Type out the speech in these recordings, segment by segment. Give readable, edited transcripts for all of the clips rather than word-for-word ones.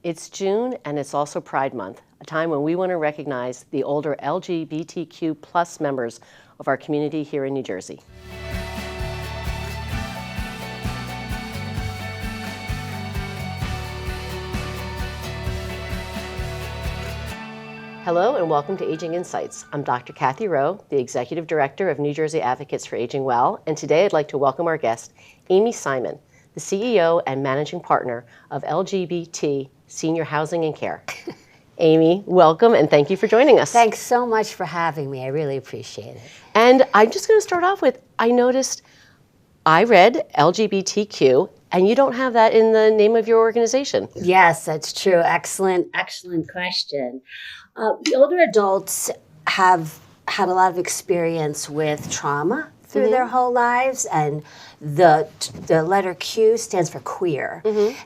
It's June and it's also Pride Month, a time when we want to recognize the older LGBTQ plus members of our community here in New Jersey. Hello and welcome to Aging Insights. I'm Dr. Cathy Rowe, the Executive Director of New Jersey Advocates for Aging Well, and today I'd like to welcome our guest, Amy Simon, the CEO and Managing Partner of LGBT Senior Housing and Care. Amy, welcome and thank you for joining us. Thanks so much for having me. I really appreciate it. And I'm just going to start off with, I read LGBTQ, and you don't have that in the name of your organization. Yes, that's true. Excellent question. The older adults have had a lot of experience with trauma through their whole lives, and the letter Q stands for queer.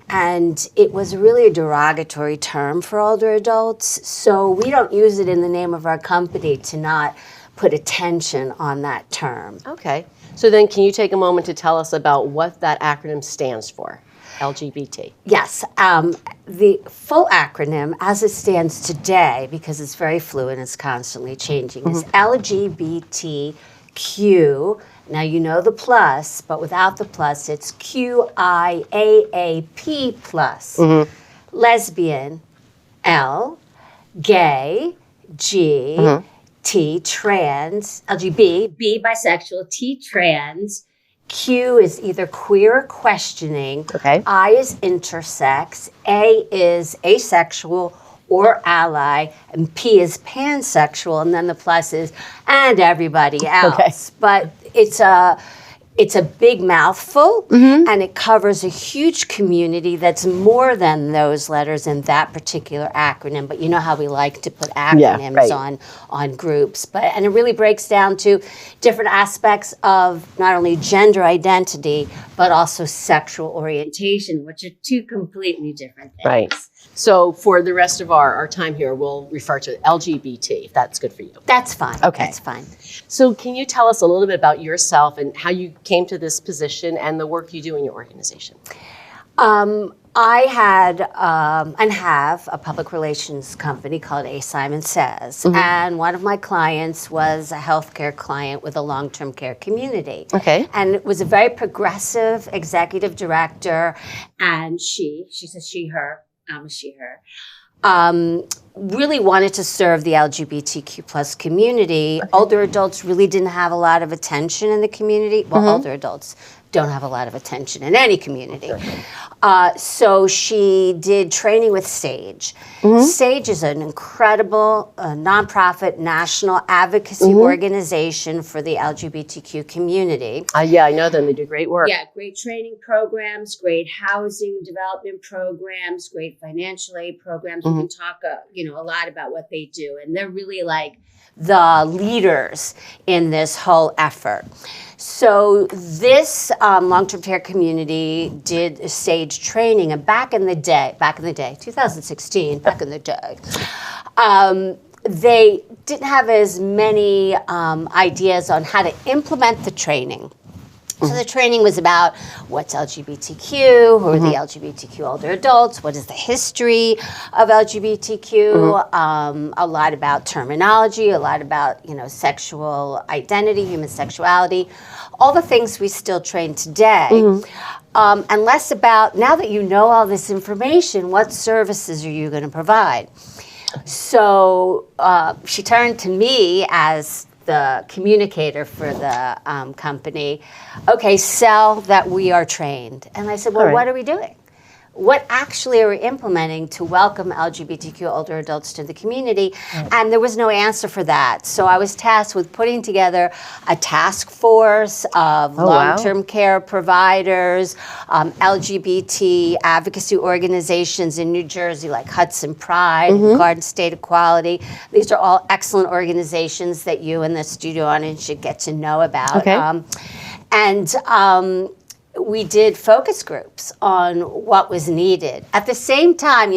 And it was really a derogatory term for older adults, so we don't use it in the name of our company to not put attention on that term. Okay. So then can you take a moment to tell us about what that acronym stands for, LGBT? Yes. The full acronym, as it stands today, because it's very fluid, it's constantly changing, is LGBTQ. Now you know the plus, but without the plus, it's QIAAP plus. Lesbian, L, gay, G, T, trans, LGB, B, bisexual, T, trans. Q is either queer or questioning. Okay. I is intersex. A is asexual or ally. And P is pansexual. And then the plus is and everybody else. Okay. But it's a big mouthful, and it covers a huge community that's more than those letters in that particular acronym. But you know how we like to put acronyms on groups. And it really breaks down to different aspects of not only gender identity, but also sexual orientation, which are two completely different things. Right. So for the rest of our time here, we'll refer to LGBT, if that's good for you. That's fine. Okay. That's fine. So can you tell us a little bit about yourself and how you came to this position and the work you do in your organization? I had and have a public relations company called A. Simon Says, and one of my clients was a healthcare client with a long-term care community. Okay. And it was a very progressive executive director, and she says she, her, I'm a she, her, really wanted to serve the LGBTQ plus community. Okay. Older adults really didn't have a lot of attention in the community. Well, older adults don't have a lot of attention in any community. So she did training with SAGE. SAGE is an incredible nonprofit national advocacy organization for the LGBTQ community. Yeah, I know them. They do great work. Yeah, great training programs, great housing development programs, great financial aid programs. We can talk a lot about what they do. And they're really like the leaders in this whole effort. So this long-term care community did SAGE training, and back in the day, 2016, they didn't have as many ideas on how to implement the training. So the training was about what's LGBTQ, who are the LGBTQ older adults, what is the history of LGBTQ, a lot about terminology, a lot about sexual identity, human sexuality, all the things we still train today, and less about, now that you know all this information, what services are you going to provide? So she turned to me as the communicator for the company. Okay, sell that we are trained. And I said, well, what are we doing? What actually are we implementing to welcome LGBTQ older adults to the community? And there was no answer for that. So I was tasked with putting together a task force of long-term care providers, LGBT advocacy organizations in New Jersey like Hudson Pride, Garden State Equality. These are all excellent organizations that you and the studio audience should get to know about. Okay. We did focus groups on what was needed. At the same time,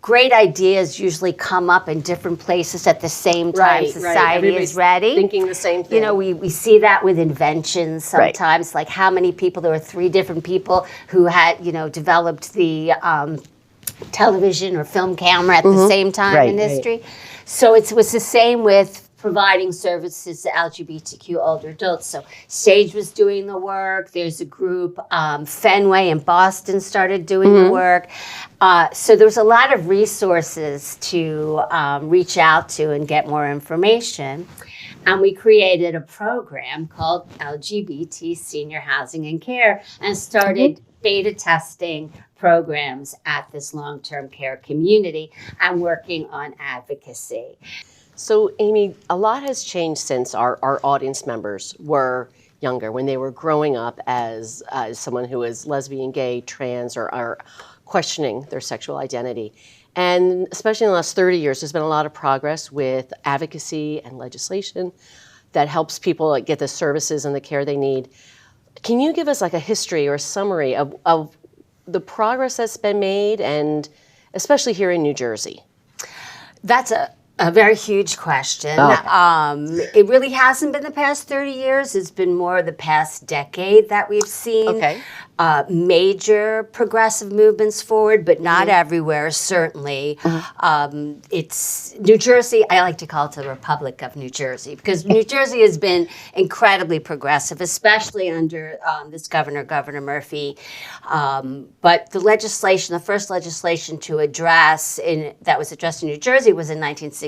great ideas usually come up in different places at the same time. Society is ready. Thinking the same thing. We see that with inventions sometimes, like how many people, there were 3 different people who had, developed the television or film camera at the same time Right, in right. history. So it was the same with providing services to LGBTQ older adults. So Sage was doing the work. There's a group, Fenway in Boston started doing the work. So there was a lot of resources to reach out to and get more information. And we created a program called LGBT Senior Housing and Care and started beta testing programs at this long-term care community and working on advocacy. So, Amy, a lot has changed since our audience members were younger, when they were growing up as someone who is lesbian, gay, trans, or questioning their sexual identity. And especially in the last 30 years, there's been a lot of progress with advocacy and legislation that helps people get the services and the care they need. Can you give us like a history or a summary of the progress that's been made, and especially here in New Jersey? That's a very huge question. It really hasn't been the past 30 years. It's been more the past decade that we've seen major progressive movements forward, but not everywhere, certainly. It's New Jersey, I like to call it the Republic of New Jersey, because New Jersey has been incredibly progressive, especially under this governor, Governor Murphy. But the legislation, the first legislation to address, that was addressed in New Jersey was in 1967.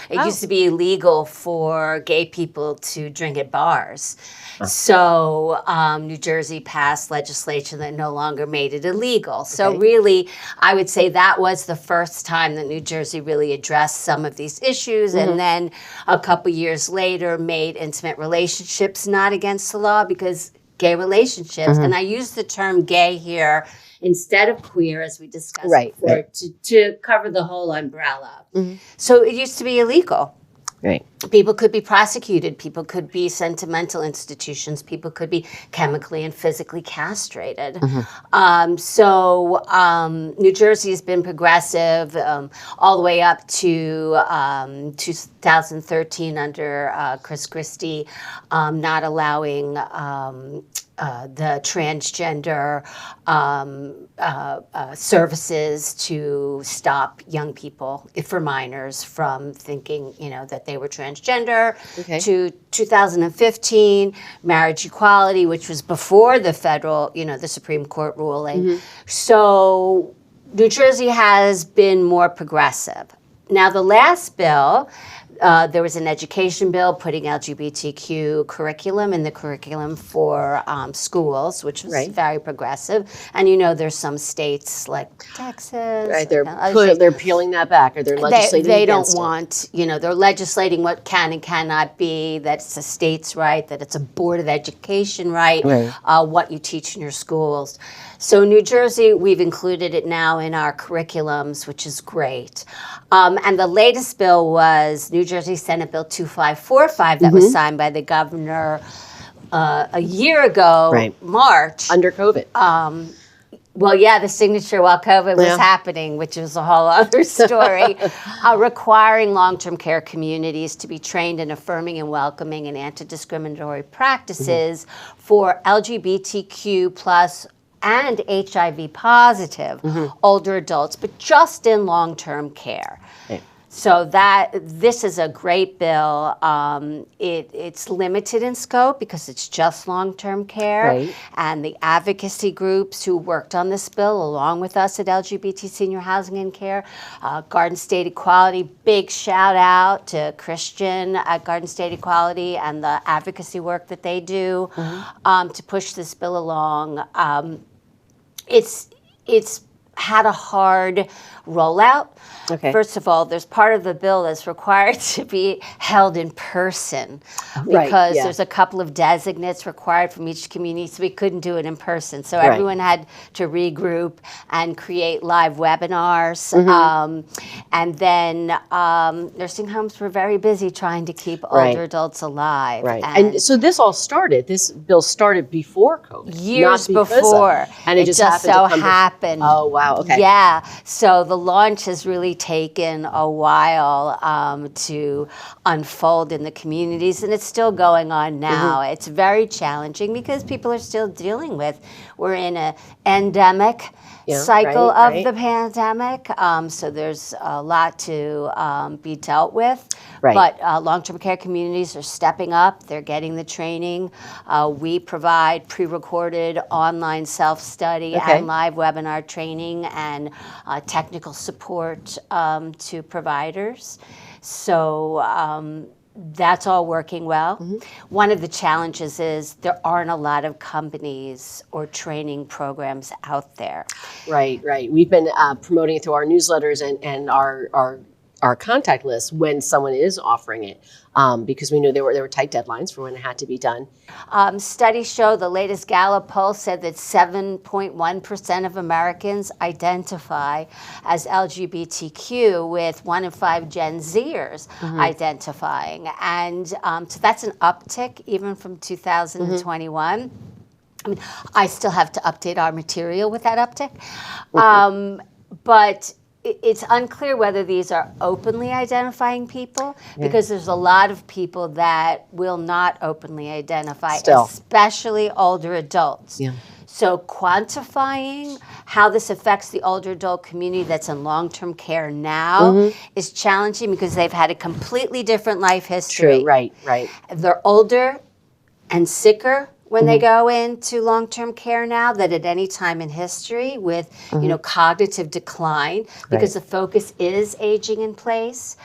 It used to be illegal for gay people to drink at bars. So New Jersey passed legislation that no longer made it illegal. So really, I would say that was the first time that New Jersey really addressed some of these issues. And then a couple years later made intimate relationships not against the law, because gay relationships, and I use the term gay here instead of queer, as we discussed before, to cover the whole umbrella. So it used to be illegal. People could be prosecuted. People could be sent to mental institutions. People could be chemically and physically castrated. So New Jersey has been progressive all the way up to 2013 under Chris Christie, not allowing the transgender services to stop young people, for minors, from thinking, that they were transgender. To 2015, marriage equality, which was before the federal, the Supreme Court ruling. So New Jersey has been more progressive. Now, the last bill, there was an education bill putting LGBTQ curriculum in the curriculum for schools, which was very progressive. And there's some states like Texas. They're peeling that back, or they're legislating They against don't want, they're legislating what can and cannot be, that it's a state's right, that it's a Board of Education right, what you teach in your schools. So New Jersey, we've included it now in our curriculums, which is great. And the latest bill was New Jersey Senate Bill 2545 that was signed by the governor a year ago, March. Under COVID. Well, yeah, the signature while COVID was happening, which is a whole other story, requiring long-term care communities to be trained in affirming and welcoming and anti-discriminatory practices for LGBTQ plus and HIV positive older adults, but just in long-term care. So this is a great bill. It's limited in scope because it's just long-term care. And the advocacy groups who worked on this bill along with us at LGBT Senior Housing and Care, Garden State Equality, big shout out to Christian at Garden State Equality and the advocacy work that they do to push this bill along. It's had a hard rollout. First of all, there's part of the bill that's required to be held in person because there's a couple of designates required from each community, so we couldn't do it in person. So everyone had to regroup and create live webinars. And then nursing homes were very busy trying to keep older adults alive. And so this bill started before COVID. Years before. And it just happened. Oh, wow. Okay. Yeah. So the launch has really taken a while to unfold in the communities, and it's still going on now. It's very challenging because people are still dealing with, we're in an endemic cycle of the pandemic. So there's a lot to be dealt with. Right. But long-term care communities are stepping up. They're getting the training. We provide pre-recorded online self-study and live webinar training and technical support to providers. So that's all working well. One of the challenges is there aren't a lot of companies or training programs out there. Right. We've been promoting it through our newsletters and our contact list when someone is offering it, because we knew there were tight deadlines for when it had to be done. Studies show, the latest Gallup poll said that 7.1% of Americans identify as LGBTQ, with 1 in 5 Gen Zers identifying. And so that's an uptick even from 2021. I mean, I still have to update our material with that uptick. But it's unclear whether these are openly identifying people, because there's a lot of people that will not openly identify, especially older adults. So quantifying how this affects the older adult community that's in long-term care now is challenging, because they've had a completely different life history. True, right. They're older and sicker when they go into long-term care now than at any time in history, with cognitive decline, because the focus is aging in place,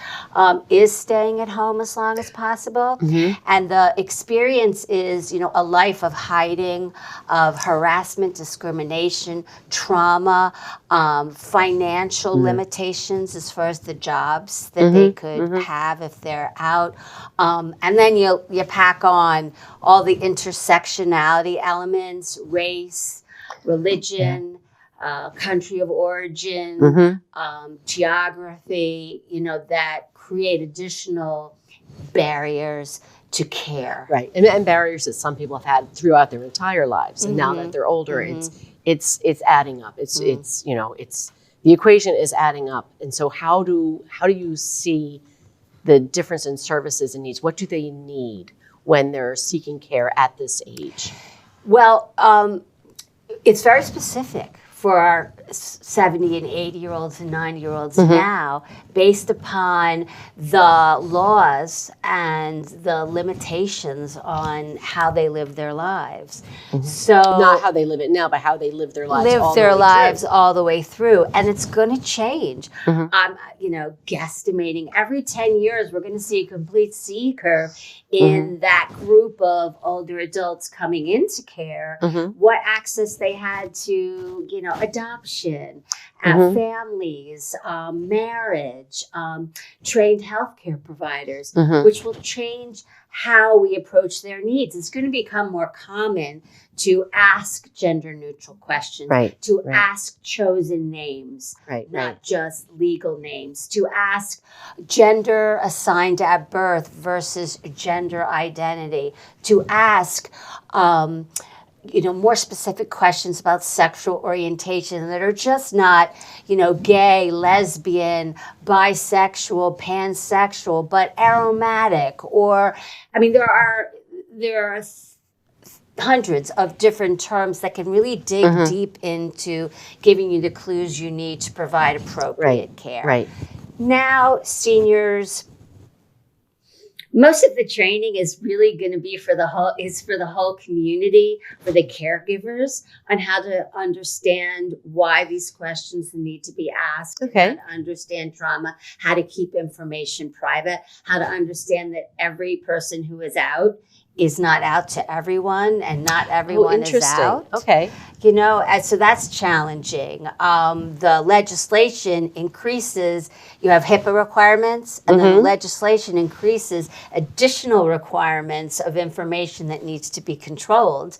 is staying at home as long as possible, and the experience is a life of hiding, of harassment, discrimination, trauma, financial limitations as far as the jobs that they could have if they're out, and then you pack on all the intersectionality elements, race, religion, country of origin, geography, that create additional barriers to care. Right, and barriers that some people have had throughout their entire lives, and now that they're older, it's adding up. It's the equation is adding up, and so how do you see the difference in services and needs? What do they need when they're seeking care at this age? Well, it's very specific for our 70 and 80-year-olds and 90-year-olds now, based upon the laws and the limitations on how they live their lives. So not how they live it now, but how they live their lives all the way through. And it's going to change. I'm guesstimating every 10 years we're going to see a complete C curve in that group of older adults coming into care, what access they had to adoption, families, marriage, trained healthcare providers, which will change how we approach their needs. It's going to become more common to ask gender-neutral questions, to ask chosen names, not just legal names, to ask gender assigned at birth versus gender identity, to ask more specific questions about sexual orientation that are just not, gay, lesbian, bisexual, pansexual, but aromatic, or, there are hundreds of different terms that can really dig deep into giving you the clues you need to provide appropriate care. Now, seniors, most of the training is really going to be for the whole community, for the caregivers, on how to understand why these questions need to be asked, how to understand trauma, how to keep information private, how to understand that every person who is out is not out to everyone, and not everyone is out. And so that's challenging. The legislation increases, you have HIPAA requirements, and then the legislation increases additional requirements of information that needs to be controlled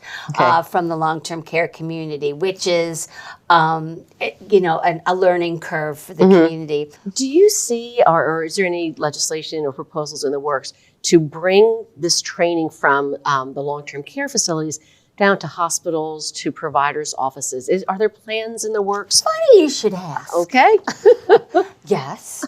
from the long-term care community, which is, a learning curve for the community. Do you see, or is there any legislation or proposals in the works to bring this training from the long-term care facilities down to hospitals, to providers' offices? Are there plans in the works? Funny you should ask. Yes.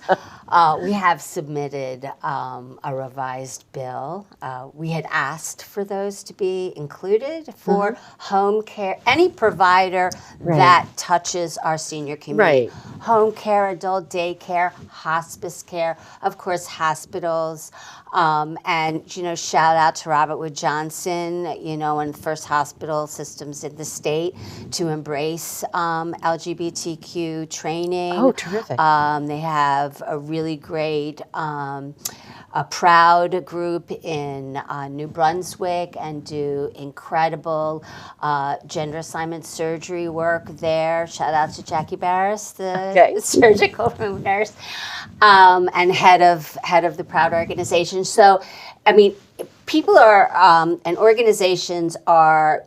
We have submitted a revised bill. We had asked for those to be included for home care, any provider that touches our senior community. Right. Home care, adult daycare, hospice care, of course, hospitals. And, shout out to Robert Wood Johnson, and First Hospital Systems in the state to embrace LGBTQ training. Oh, terrific. They have a really great a proud group in New Brunswick and do incredible gender assignment surgery work there. Shout out to Jackie Barris, the surgical room nurse, and head of the Proud organization. So, I mean, people are and organizations are,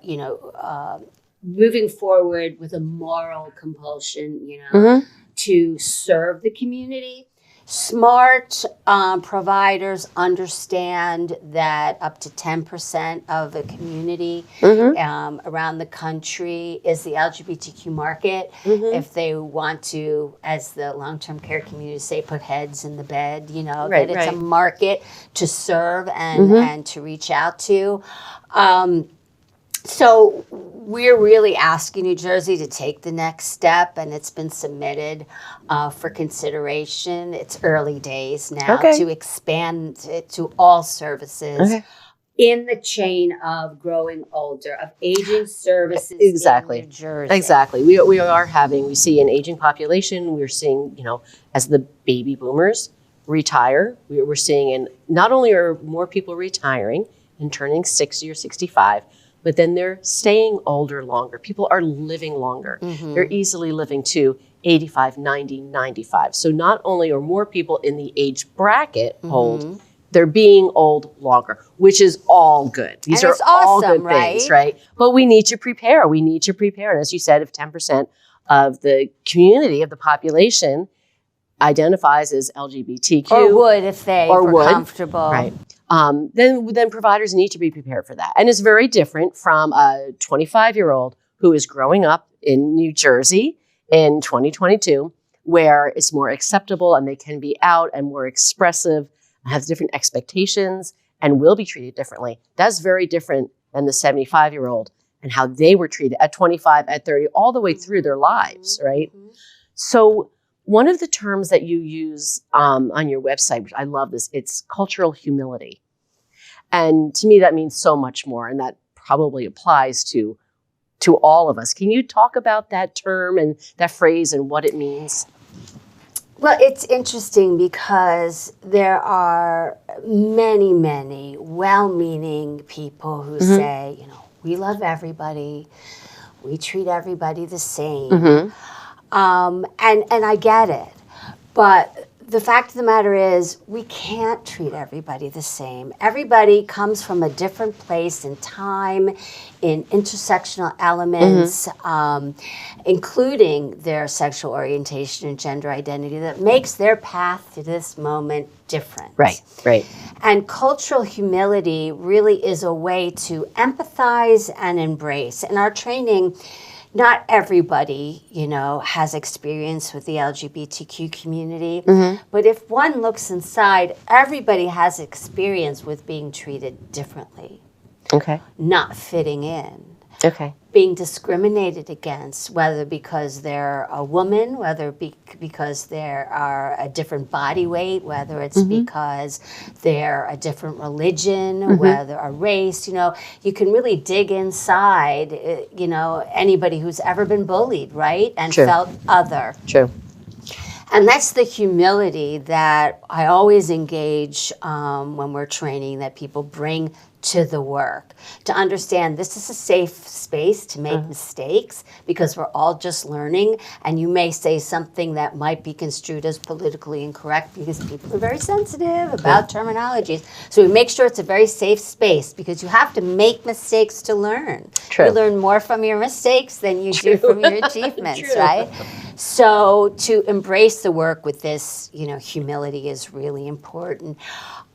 moving forward with a moral compulsion, to serve the community. Smart providers understand that up to 10% of the community around the country is the LGBTQ market. If they want to, as the long-term care community say, put heads in the bed, that it's a market to serve and to reach out to. So we're really asking New Jersey to take the next step, and it's been submitted for consideration. It's early days now to expand it to all services in the chain of growing older, of aging services in New Jersey. Exactly. We see an aging population. We're seeing, as the baby boomers retire, we're seeing not only are more people retiring and turning 60 or 65, but then they're staying older longer. People are living longer. They're easily living to 85, 90, 95. So not only are more people in the age bracket old, they're being old longer, which is all good. These are all good things, right? But we need to prepare. And as you said, if 10% of the community, of the population, identifies as LGBTQ. Or would if they were comfortable. Right. Then providers need to be prepared for that. And it's very different from a 25-year-old who is growing up in New Jersey in 2022, where it's more acceptable and they can be out and more expressive, has different expectations, and will be treated differently. That's very different than the 75-year-old and how they were treated at 25, at 30, all the way through their lives, right? So one of the terms that you use on your website, which I love this, it's cultural humility. And to me, that means so much more, and that probably applies to all of us. Can you talk about that term and that phrase and what it means? Well, it's interesting because there are many, many well-meaning people who say, we love everybody, we treat everybody the same. And I get it, but the fact of the matter is we can't treat everybody the same. Everybody comes from a different place in time, in intersectional elements, including their sexual orientation and gender identity that makes their path to this moment different. Right. And cultural humility really is a way to empathize and embrace. In our training, not everybody, has experience with the LGBTQ community, but if one looks inside, everybody has experience with being treated differently. Not fitting in. Being discriminated against, whether because they're a woman, whether because they're a different body weight, whether it's because they're a different religion, whether a race, you can really dig inside, anybody who's ever been bullied, right? And felt other. And that's the humility that I always engage when we're training, that people bring to the work, to understand this is a safe space to make mistakes because we're all just learning, and you may say something that might be construed as politically incorrect because people are very sensitive about terminologies. So we make sure it's a very safe space because you have to make mistakes to learn. You learn more from your mistakes than you do from your achievements, right? So to embrace the work with this, humility is really important.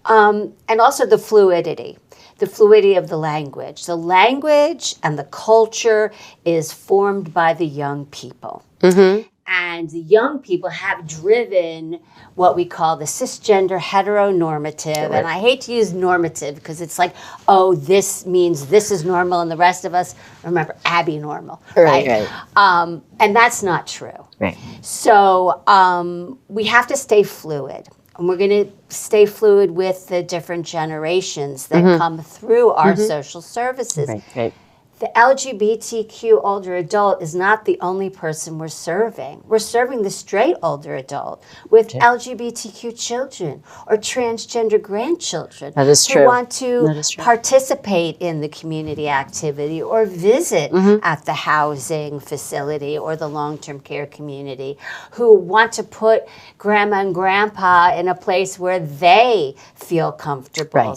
And also the fluidity of the language. The language and the culture is formed by the young people. And and the young people have driven what we call the cisgender heteronormative. And I hate to use normative because it's like, oh, this means this is normal and the rest of us, remember, abnormal. Right. And that's not true. Right. So we have to stay fluid. And we're going to stay fluid with the different generations that come through our social services. Right. The LGBTQ older adult is not the only person we're serving. We're serving the straight older adult with LGBTQ children or transgender grandchildren who want to participate in the community activity or visit at the housing facility or the long-term care community, who want to put grandma and grandpa in a place where they feel comfortable.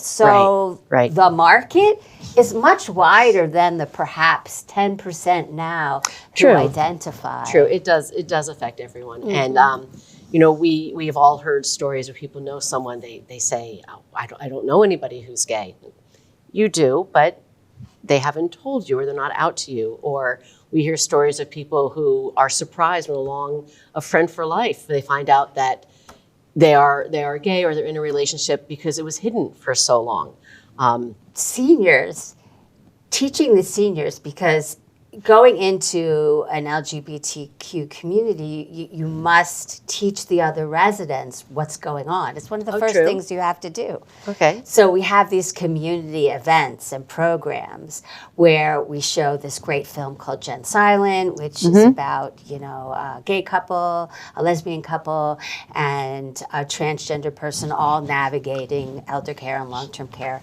The market is much wider than the perhaps 10% now who identify. True, it does affect everyone. And we've all heard stories where people know someone, they say, oh, I don't know anybody who's gay. You do, but they haven't told you, or they're not out to you. Or we hear stories of people who are surprised when along a friend for life, they find out that they are gay or they're in a relationship because it was hidden for so long. Seniors, teaching the seniors, because going into an LGBTQ community, you must teach the other residents what's going on. It's one of the first things you have to do. Okay. So we have these community events and programs where we show this great film called Gen Silent, which is about, a gay couple, a lesbian couple, and a transgender person all navigating elder care and long-term care.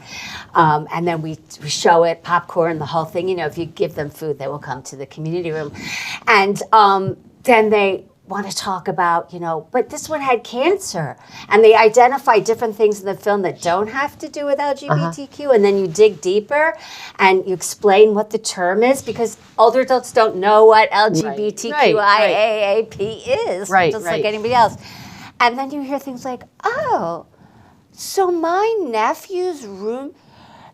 And then we show it, popcorn, the whole thing. If you give them food, they will come to the community room. And then they want to talk about, but this one had cancer. And they identify different things in the film that don't have to do with LGBTQ. And then you dig deeper and you explain what the term is, because older adults don't know what LGBTQIAAP is, just like anybody else. And then you hear things like, oh, so my nephew's room,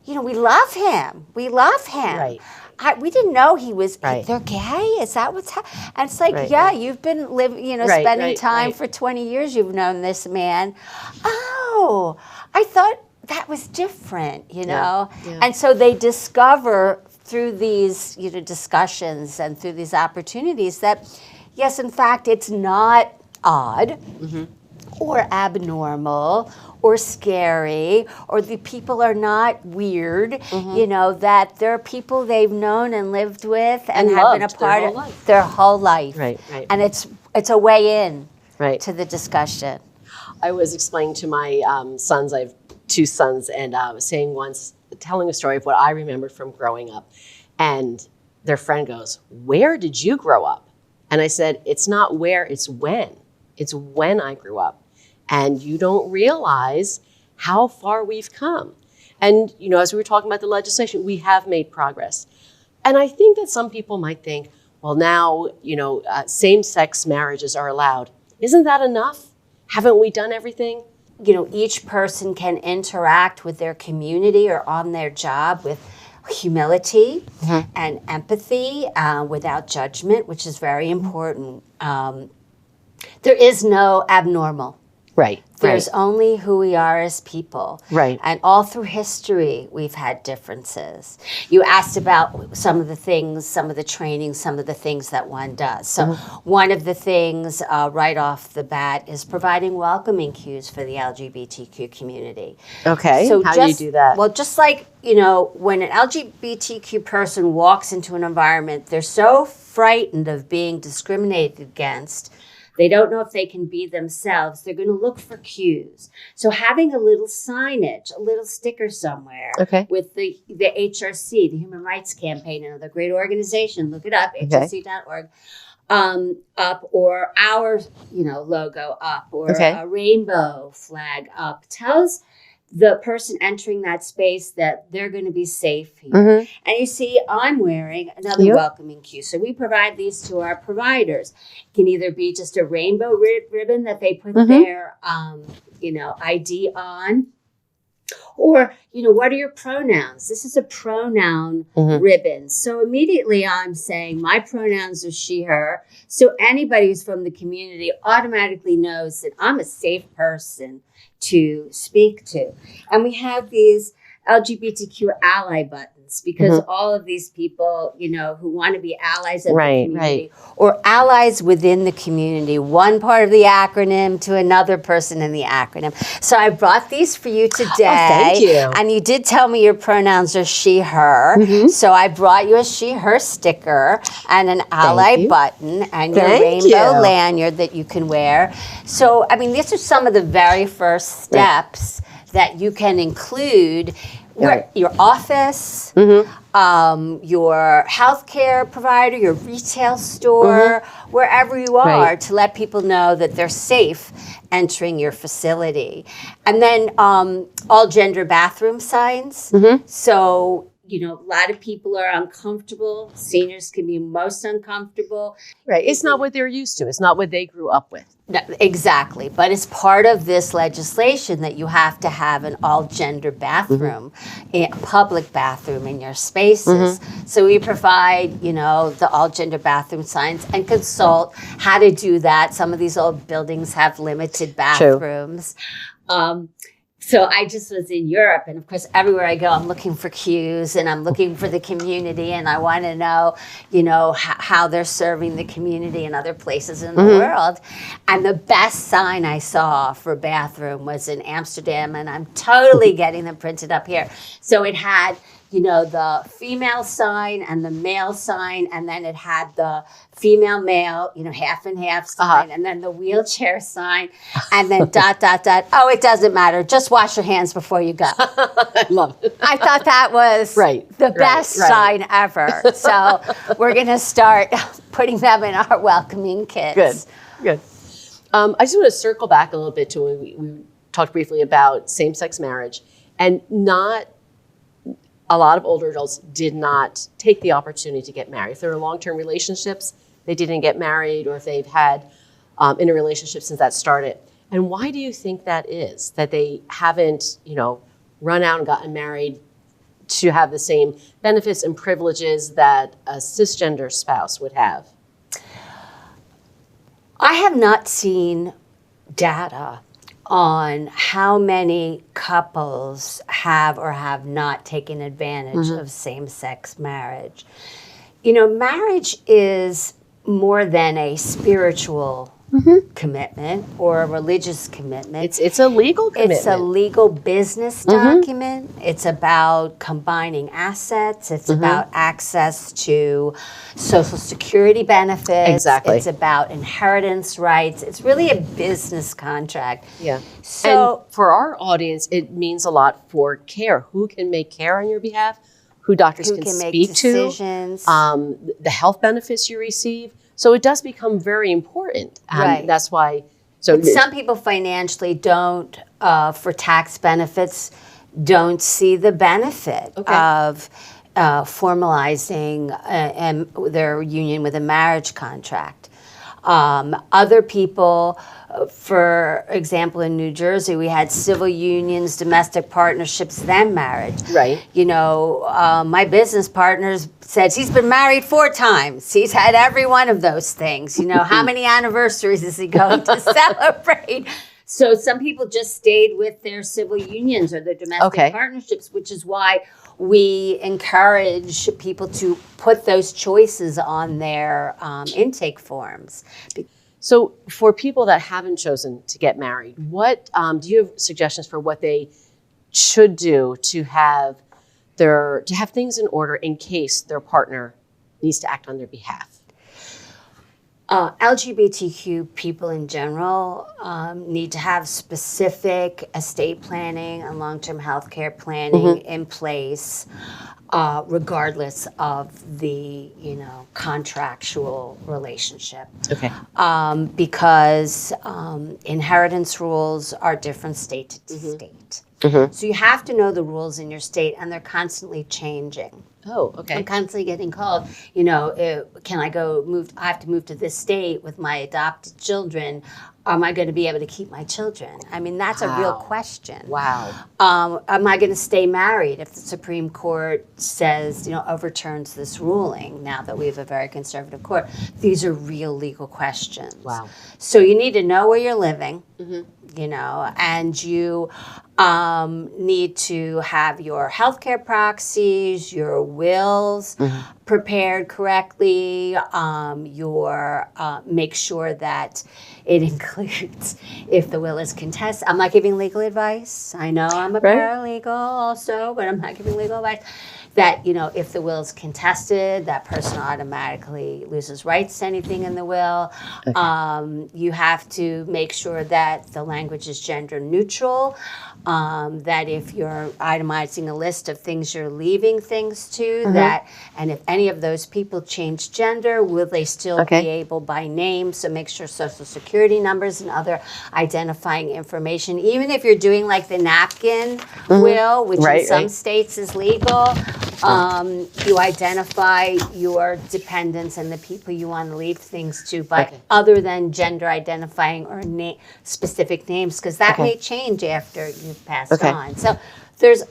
we love him. We love him. Right. We didn't know he was. They're gay. Is that what's happening? And it's like, you've been living, spending time for 20 years. You've known this man. Oh, I thought that was different, Yeah. And so they discover through these, discussions and through these opportunities that, yes, in fact, it's not odd or abnormal or scary, or the people are not weird, that there are people they've known and lived with and have been a part of their whole life. Right. And it's a way in to the discussion. I was explaining to my sons, I have 2 sons, and I was telling a story of what I remembered from growing up. And their friend goes, "Where did you grow up?" And I said, "It's not where, it's when. It's when I grew up. And you don't realize how far we've come." And, as we were talking about the legislation, we have made progress. And I think that some people might think, well, now, same-sex marriages are allowed. Isn't that enough? Haven't we done everything? Each person can interact with their community or on their job with humility and empathy without judgment, which is very important. There is no abnormal. Right. There's only who we are as people. Right. And all through history, we've had differences. You asked about some of the things, some of the training, some of the things that one does. So one of the things right off the bat is providing welcoming cues for the LGBTQ community. Okay. So how do you do that? Well, just like, when an LGBTQ person walks into an environment, they're so frightened of being discriminated against. They don't know if they can be themselves. They're going to look for cues. So having a little signage, a little sticker somewhere with the HRC, the Human Rights Campaign, another great organization, look it up, hrc.org, up, or our logo up, or a rainbow flag up, tells the person entering that space that they're going to be safe here. And you see, I'm wearing another welcoming cue. So we provide these to our providers. It can either be just a rainbow ribbon that they put their, ID on, Or, what are your pronouns? This is a pronoun ribbon. So immediately I'm saying my pronouns are she, her. So anybody who's from the community automatically knows that I'm a safe person to speak to. And we have these LGBTQ ally buttons because all of these people, who want to be allies of the community or allies within the community, one part of the acronym to another person in the acronym. So I brought these for you today. Oh, thank you. And you did tell me your pronouns are she, her. So I brought you a she, her sticker and an ally button and your rainbow lanyard that you can wear. So, I mean, these are some of the very first steps that you can include your office, your healthcare provider, your retail store, wherever you are, to let people know that they're safe entering your facility. And then all gender bathroom signs. So, a lot of people are uncomfortable. Seniors can be most uncomfortable. Right. It's not what they're used to. It's not what they grew up with. No, exactly. But it's part of this legislation that you have to have an all-gender bathroom, a public bathroom in your spaces. So we provide, the all-gender bathroom signs and consult how to do that. Some of these old buildings have limited bathrooms. So I just was in Europe, and of course, everywhere I go, I'm looking for cues, and I'm looking for the community, and I want to know, how they're serving the community in other places in the world. And the best sign I saw for a bathroom was in Amsterdam, and I'm totally getting them printed up here. So it had, the female sign and the male sign, and then it had the female male, half and half sign, and then the wheelchair sign, and then ... Oh, it doesn't matter. Just wash your hands before you go. I love it. I thought that was the best sign ever. So we're going to start putting them in our welcoming kits. Good. I just want to circle back a little bit to when we talked briefly about same-sex marriage, and not a lot of older adults did not take the opportunity to get married. If they're in long-term relationships, they didn't get married, or if they've had in a relationship since that started. And why do you think that is, that they haven't, run out and gotten married to have the same benefits and privileges that a cisgender spouse would have? I have not seen data on how many couples have or have not taken advantage of same-sex marriage. Marriage is more than a spiritual commitment or a religious commitment. It's a legal commitment. It's a legal business document. It's about combining assets. It's about access to Social Security benefits. Exactly. It's about inheritance rights. It's really a business contract. Yeah. So and for our audience, it means a lot for care. Who can make care on your behalf? Who doctors can make speak decisions. to? The health benefits you receive. So it does become very important. And that's why. So some people financially don't, for tax benefits, don't see the benefit of formalizing their union with a marriage contract. Other people, for example, in New Jersey, we had civil unions, domestic partnerships, then marriage. Right. My business partner says he's been married 4 times. He's had every one of those things. How many anniversaries is he going to celebrate? So some people just stayed with their civil unions or their domestic partnerships, which is why we encourage people to put those choices on their intake forms. So for people that haven't chosen to get married, what do you have suggestions for what they should do to have things in order in case their partner needs to act on their behalf? LGBTQ people in general need to have specific estate planning and long-term health care planning in place, regardless of the contractual relationship. Okay. Because inheritance rules are different state to state. So you have to know the rules in your state, and they're constantly changing. Oh, okay. I'm constantly getting called, can I I have to move to this state with my adopted children. am I going to be able to keep my children? I mean, that's a real question. Wow. Am I going to stay married if the Supreme Court says, overturns this ruling now that we have a very conservative court? These are real legal questions. Wow. So you need to know where you're living, and you need to have your healthcare proxies, your wills prepared correctly, make sure that it includes if the will is contested. I'm not giving legal advice. I know I'm a paralegal also, but I'm not giving legal advice. That, if the will is contested, that person automatically loses rights to anything in the will. Okay. You have to make sure that the language is gender neutral, that if you're itemizing a list of things you're leaving things to, and if any of those people change gender, will they still be able by name? So make sure Social Security numbers and other identifying information, even if you're doing like the napkin will, which in some states is legal, you identify your dependents and the people you want to leave things to, but other than gender identifying or specific names, because that may change after you've passed on. So there's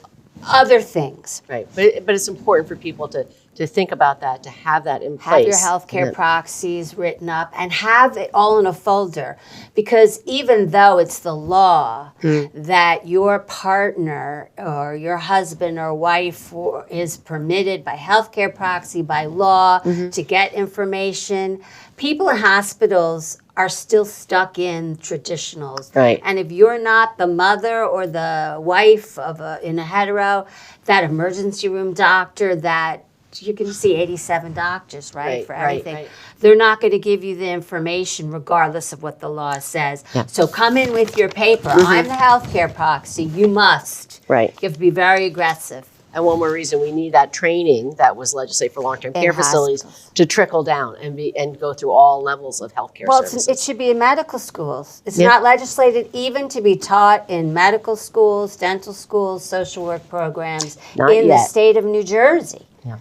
other things. Right, but it's important for people to think about that, to have that in place. Have your healthcare proxies written up and have it all in a folder. Because even though it's the law that your partner or your husband or wife is permitted by healthcare proxy, by law, to get information, people in hospitals are still stuck in traditionals. Right. And if you're not the mother or the wife of in a hetero, that emergency room doctor that you can see 87 doctors, for everything. Right. They're not going to give you the information regardless of what the law says. Yeah. So come in with your paper. I'm the healthcare proxy. You must. Right. You have to be very aggressive. And one more reason we need that training that was legislated for long-term care facilities to trickle down and go through all levels of healthcare services. Well, it should be in medical schools. It's not legislated even to be taught in medical schools, dental schools, social work programs the state of New Jersey. Yeah.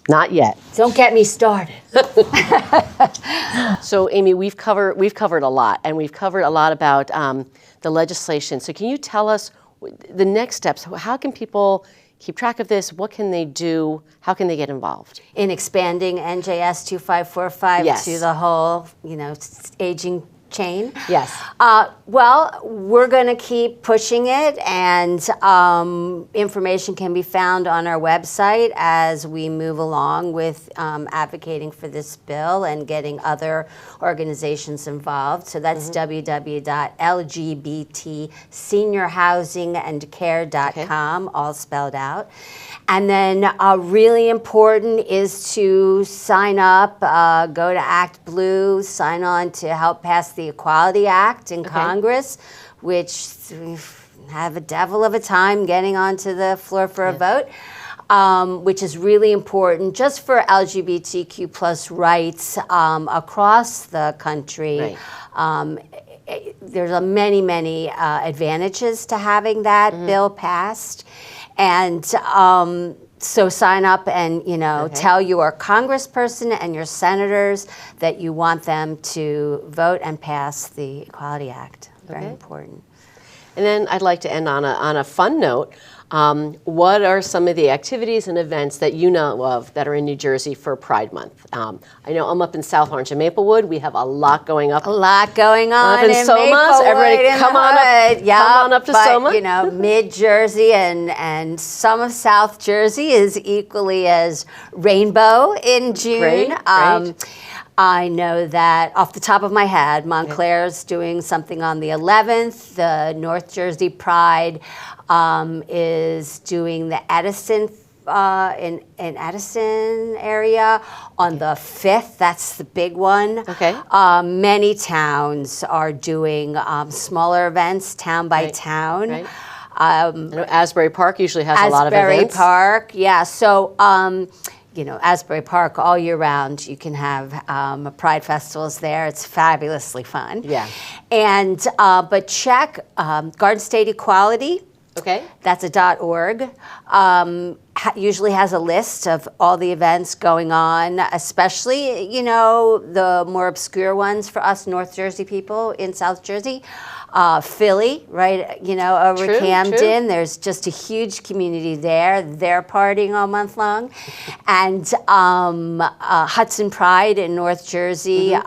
Not yet. Don't get me started. So, Amy, we've covered a lot, and we've covered a lot about the legislation. So, can you tell us the next steps? How can people keep track of this? What can they do? How can they get involved? In expanding NJS 2545 to the whole, aging chain? Yes. Well, we're going to keep pushing it, and information can be found on our website as we move along with advocating for this bill and getting other organizations involved. So that's www.lgbtseniorhousingandcare.com, all spelled out. And then really important is to sign up, go to Act Blue, sign on to help pass the Equality Act in Congress, which we have a devil of a time getting onto the floor for a vote, which is really important just for LGBTQ plus rights across the country. Right. There's many advantages to having that bill passed. And so sign up and, tell your congressperson and your senators that you want them to vote and pass the Equality Act. Very important. And then I'd like to end on a fun note. What are some of the activities and events that you know of that are in New Jersey for Pride Month? I know I'm up in South Orange and Maplewood. We have a lot going up. A lot going on in Soma. Everybody come on up to Soma. Mid-Jersey and some of South Jersey is equally as rainbow in June. Great. I know that off the top of my head, Montclair's doing something on the 11th. The North Jersey Pride is doing the Edison in Edison area on the 5th. That's the big one. Okay. Many towns are doing smaller events, town by town. Right. I know Asbury Park usually has a lot of events. Asbury Park, yeah. So, Asbury Park all year round, you can have Pride festivals there. It's fabulously fun. Yeah. And but check Garden State Equality. Okay. That's a .org. usually has a list of all the events going on, especially, the more obscure ones for us North Jersey people in South Jersey. Philly, right, over True, Camden. true. There's just a huge community there. They're partying all month long. And Hudson Pride in North Jersey,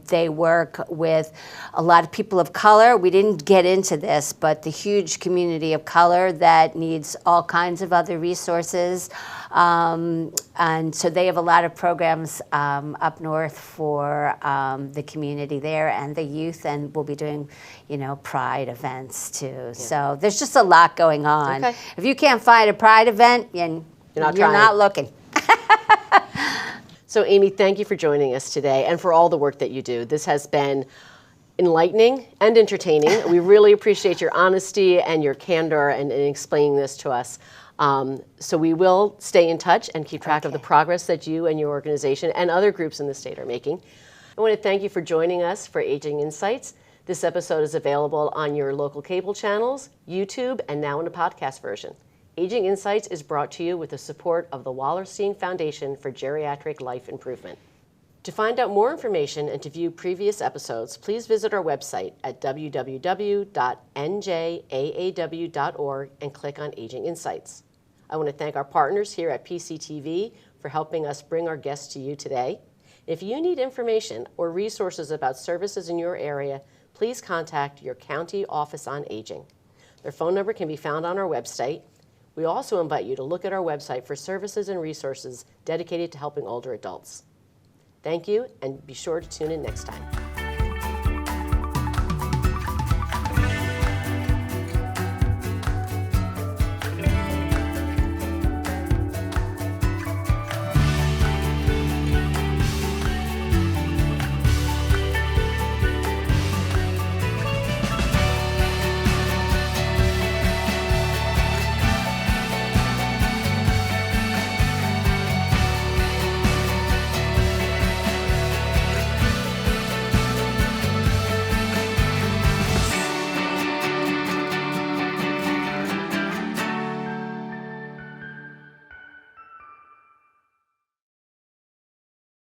they work with a lot of people of color. We didn't get into this, but the huge community of color that needs all kinds of other resources. And so they have a lot of programs up north for the community there and the youth, and we'll be doing, Pride events too. Yeah. So there's just a lot going on. Okay. If you can't find a Pride event, you're not looking. So Amy, thank you for joining us today and for all the work that you do. This has been enlightening and entertaining. We really appreciate your honesty and your candor in explaining this to us. So we will stay in touch and keep track of the progress that you and your organization and other groups in the state are making. I want to thank you for joining us for Aging Insights. This episode is available on your local cable channels, YouTube, and now in a podcast version. Aging Insights is brought to you with the support of the Wallerstein Foundation for Geriatric Life Improvement. To find out more information and to view previous episodes, please visit our website at www.njaaw.org and click on Aging Insights. I want to thank our partners here at PCTV for helping us bring our guests to you today. If you need information or resources about services in your area, please contact your County Office on Aging. Their phone number can be found on our website. We also invite you to look at our website for services and resources dedicated to helping older adults. Thank you, and be sure to tune in next time.